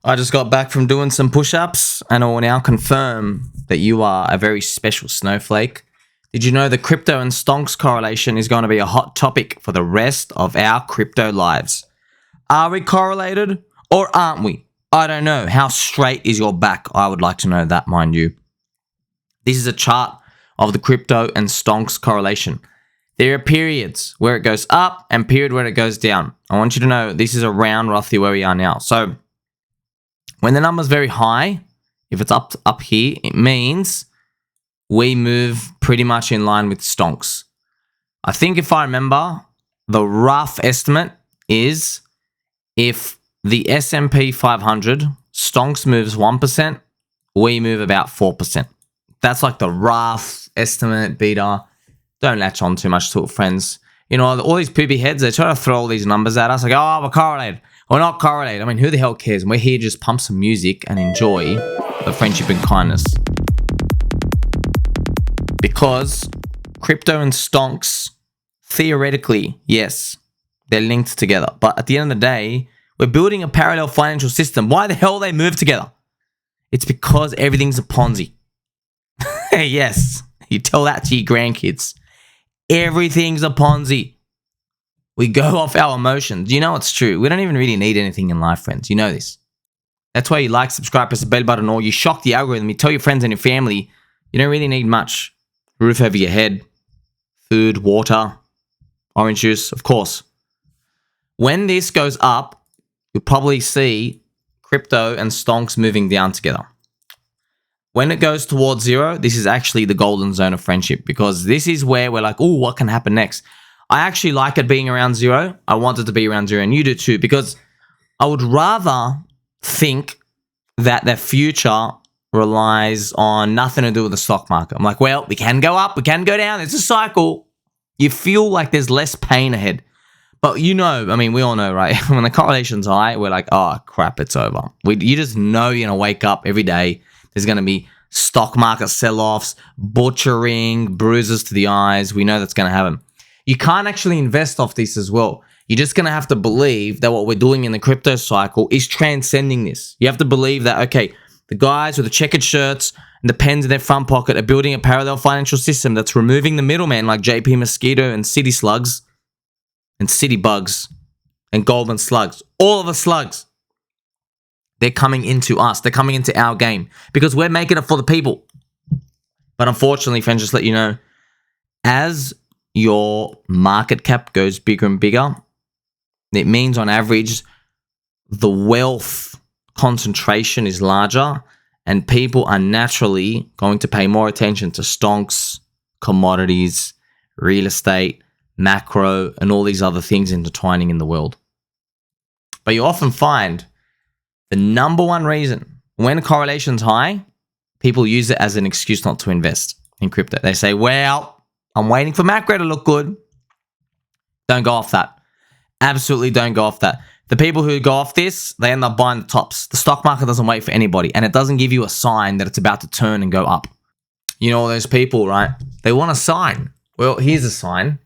I just got back from doing some push-ups and I will now confirm that you are a very special snowflake. Did you know the crypto and stonks correlation is going to be a hot topic for the rest of our crypto lives? Are we correlated or aren't we? I don't know. How straight is your back? I would like to know that, mind you. This is a chart of the crypto and stonks correlation. There are periods where it goes up and period where it goes down. I want you to know this is around roughly where we are now. So when the number's very high, if it's up here, it means we move pretty much in line with stonks. I think if I remember, the rough estimate is if the S&P 500 stonks moves 1%, we move about 4%. That's like the rough estimate, beta. Don't latch on too much to it, friends. You know, all these poopy heads, they try to throw all these numbers at us like, oh, we're correlated. We're not correlated. I mean, who the hell cares? We're here to just pump some music and enjoy the friendship and kindness. Because crypto and stonks, theoretically, yes, they're linked together. But at the end of the day, we're building a parallel financial system. Why the hell they move together? It's because everything's a Ponzi. Yes, you tell that to your grandkids. Everything's a Ponzi. We go off our emotions. You know it's true. We don't even really need anything in life, friends. You know this. That's why you like, subscribe, press the bell button, or you shock the algorithm. You tell your friends and your family you don't really need much. Roof over your head, food, water, orange juice, of course. When this goes up, you'll probably see crypto and stonks moving down together. When it goes towards zero, this is actually the golden zone of friendship because this is where we're like, oh, what can happen next? I actually like it being around zero. I want it to be around zero, and you do too, because I would rather think that the future relies on nothing to do with the stock market. I'm like, well, we can go up, we can go down. It's a cycle. You feel like there's less pain ahead. But you know, I mean, we all know, right? When the correlation's high, we're like, oh, crap, it's over. You just know you're going to wake up every day. There's going to be stock market sell-offs, butchering, bruises to the eyes. We know that's going to happen. You can't actually invest off this as well. You're just going to have to believe that what we're doing in the crypto cycle is transcending this. You have to believe that, okay, the guys with the checkered shirts and the pens in their front pocket are building a parallel financial system that's removing the middleman like JP Mosquito and City Slugs and City Bugs and Goldman Slugs. All of the slugs. They're coming into us. They're coming into our game because we're making it for the people. But unfortunately, friends, just let you know, as your market cap goes bigger and bigger, it means on average, the wealth concentration is larger and people are naturally going to pay more attention to stonks, commodities, real estate, macro, and all these other things intertwining in the world. But you often find the number one reason when correlation's high, people use it as an excuse not to invest in crypto. They say, well, I'm waiting for macro to look good. Don't go off that. Absolutely don't go off that. The people who go off this, they end up buying the tops. The stock market doesn't wait for anybody, and it doesn't give you a sign that it's about to turn and go up. You know, all those people, right? They want a sign. Well, here's a sign.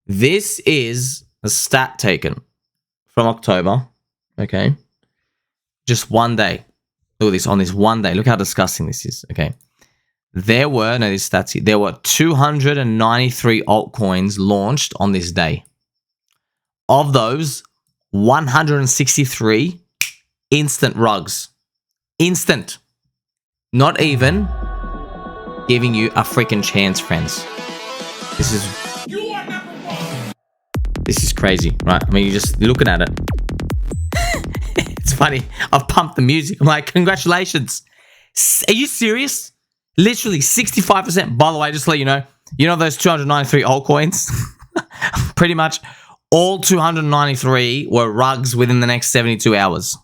This is a stat taken from October, okay? Just one day. Look at this, on this one day. Look how disgusting this is, okay? There were 293 altcoins launched on this day. Of those, 163 instant rugs. Instant. Not even giving you a freaking chance, friends. This is crazy, right? I mean, you're just looking at it. It's funny. I've pumped the music. I'm like, congratulations. Are you serious? Literally 65%. By the way, just to let you know those 293 altcoins? Pretty much all 293 were rugs within the next 72 hours.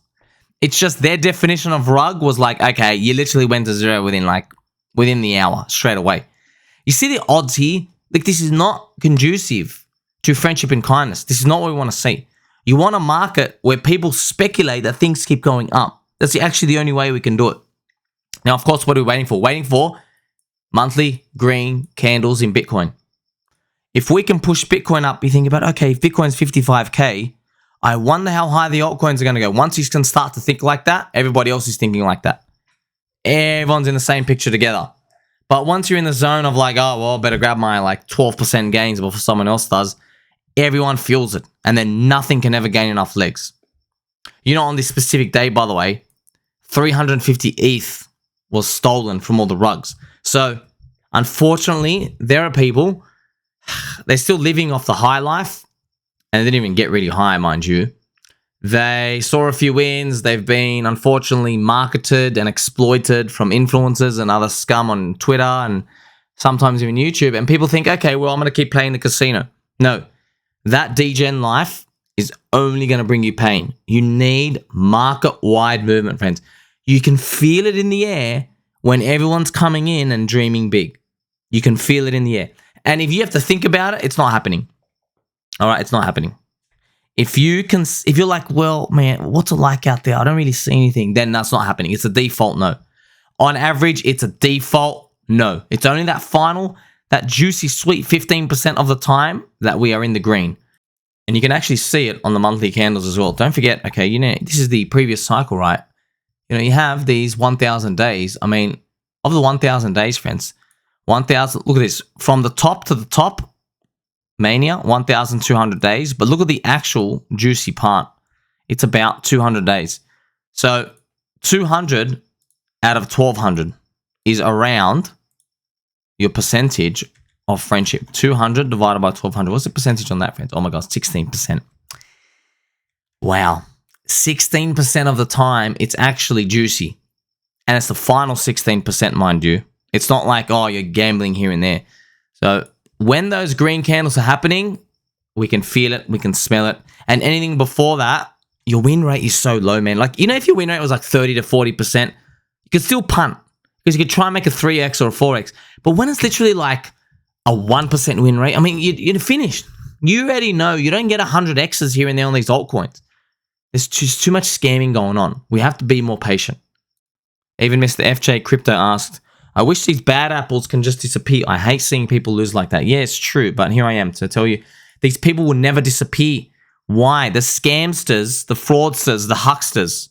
It's just their definition of rug was like, okay, you literally went to zero within the hour, straight away. You see the odds here? Like, this is not conducive to friendship and kindness. This is not what we want to see. You want a market where people speculate that things keep going up. That's actually the only way we can do it. Now, of course, what are we waiting for? Waiting for monthly green candles in Bitcoin. If we can push Bitcoin up, you think about, okay, if Bitcoin's 55K, I wonder how high the altcoins are going to go. Once you can start to think like that, everybody else is thinking like that. Everyone's in the same picture together. But once you're in the zone of like, oh, well, better grab my like 12% gains before someone else does, everyone feels it. And then nothing can ever gain enough legs. You know, on this specific day, by the way, 350 ETH was stolen from all the rugs. So, unfortunately, there are people, they're still living off the high life, and they didn't even get really high, mind you. They saw a few wins. They've been, unfortunately, marketed and exploited from influencers and other scum on Twitter and sometimes even YouTube. And people think, okay, well, I'm going to keep playing the casino. No, that degen life is only going to bring you pain. You need market-wide movement, friends. You can feel it in the air when everyone's coming in and dreaming big. You can feel it in the air. And if you have to think about it, it's not happening. All right, it's not happening. If you're like, well, man, what's it like out there? I don't really see anything. Then that's not happening. It's a default no. On average, it's a default no. It's only that juicy, sweet 15% of the time that we are in the green. And you can actually see it on the monthly candles as well. Don't forget, okay, you know, this is the previous cycle, right? You know, you have these 1,000 days. I mean, of the 1,000 days, friends, 1,000, look at this. From the top to the top, Mania, 1,200 days. But look at the actual juicy part. It's about 200 days. So 200 out of 1,200 is around your percentage of friendship. 200 divided by 1,200. What's the percentage on that, friends? Oh my God, 16%. Wow. 16% of the time, it's actually juicy. And it's the final 16%, mind you. It's not like, oh, you're gambling here and there. So when those green candles are happening, we can feel it, we can smell it. And anything before that, your win rate is so low, man. Like, you know, if your win rate was like 30 to 40%, you could still punt. Because you could try and make a 3x or a 4x. But when it's literally like a 1% win rate, I mean, you're finished. You already know you don't get 100x's here and there on these altcoins. There's just too much scamming going on. We have to be more patient. Even Mr. FJ Crypto asked, I wish these bad apples can just disappear. I hate seeing people lose like that. Yeah, it's true, but here I am to tell you, these people will never disappear. Why? The scamsters, the fraudsters, the hucksters,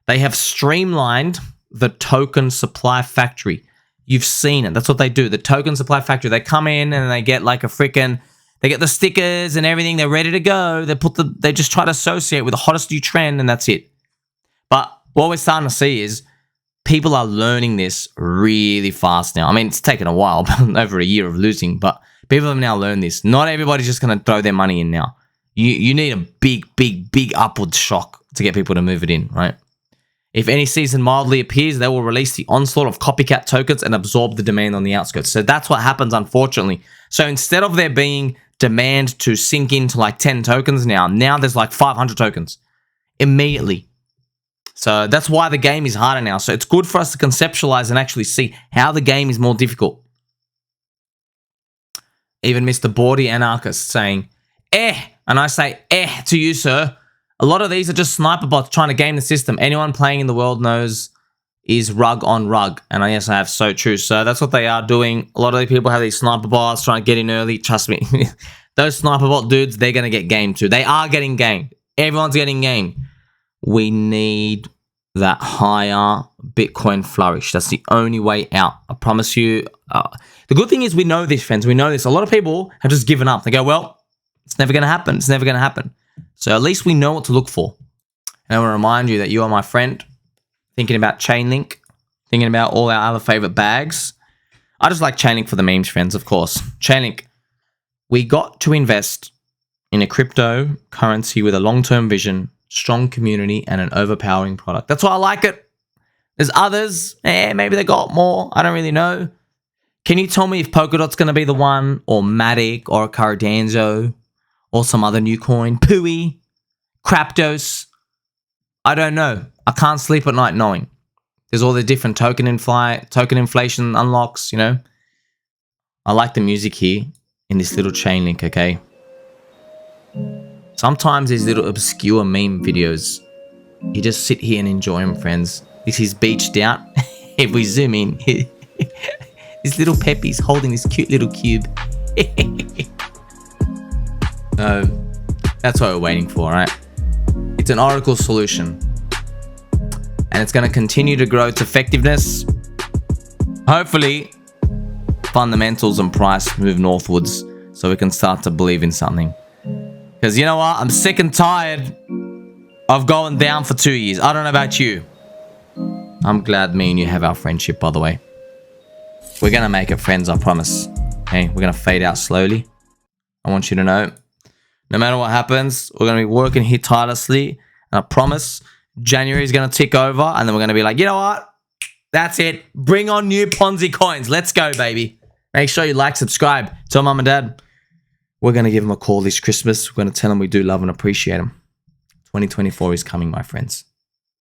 they have streamlined the token supply factory. You've seen it. That's what they do. The token supply factory, they come in and they get like they get the stickers and everything. They're ready to go. They just try to associate with the hottest new trend and that's it. But what we're starting to see is people are learning this really fast now. I mean, it's taken a while, over a year of losing, but people have now learned this. Not everybody's just going to throw their money in now. You need a big upward shock to get people to move it in, right? If any season mildly appears, they will release the onslaught of copycat tokens and absorb the demand on the outskirts. So that's what happens, unfortunately. So instead of there being demand to sink into like 10 tokens now there's like 500 tokens immediately. So that's why the game is harder now. So it's good for us to conceptualize and actually see how the game is more difficult. Even Mr. Bordy Anarchist saying, and I say, to you, sir. A lot of these are just sniper bots trying to game the system. Anyone playing in the world knows is rug on rug. And yes, I have so true. So that's what they are doing. A lot of the people have these sniper bots trying to get in early. Trust me. Those sniper bot dudes, they're going to get gamed too. They are getting gamed. Everyone's getting gamed. We need that higher Bitcoin flourish. That's the only way out. I promise you. The good thing is we know this, friends. We know this. A lot of people have just given up. They go, well, it's never going to happen. It's never going to happen. So at least we know what to look for. And I want to remind you that you are my friend, thinking about ChainLink, thinking about all our other favorite bags. I just like ChainLink for the memes, friends, of course. ChainLink, we got to invest in a cryptocurrency with a long-term vision, strong community, and an overpowering product. That's why I like it. There's others, maybe they got more. I don't really know. Can you tell me if Polkadot's going to be the one, or Matic, or Cardano, or some other new coin? Pui, Craptos. I don't know. I can't sleep at night knowing. There's all the different token inflation unlocks, you know. I like the music here in this little ChainLink, okay? Sometimes these little obscure meme videos, you just sit here and enjoy them, friends. This is beached out. If we zoom in, this little Peppy's holding this cute little cube. So that's what we're waiting for, right? It's an Oracle solution. And it's going to continue to grow its effectiveness. Hopefully, fundamentals and price move northwards so we can start to believe in something. Because you know what? I'm sick and tired of going down for 2 years. I don't know about you. I'm glad me and you have our friendship, by the way. We're going to make it friends, I promise. Okay, we're going to fade out slowly. I want you to know, no matter what happens, we're going to be working here tirelessly. And I promise, January is going to tick over. And then we're going to be like, you know what? That's it. Bring on new Ponzi coins. Let's go, baby. Make sure you like, subscribe. Tell mom and dad. We're going to give them a call this Christmas. We're going to tell them we do love and appreciate them. 2024 is coming, my friends.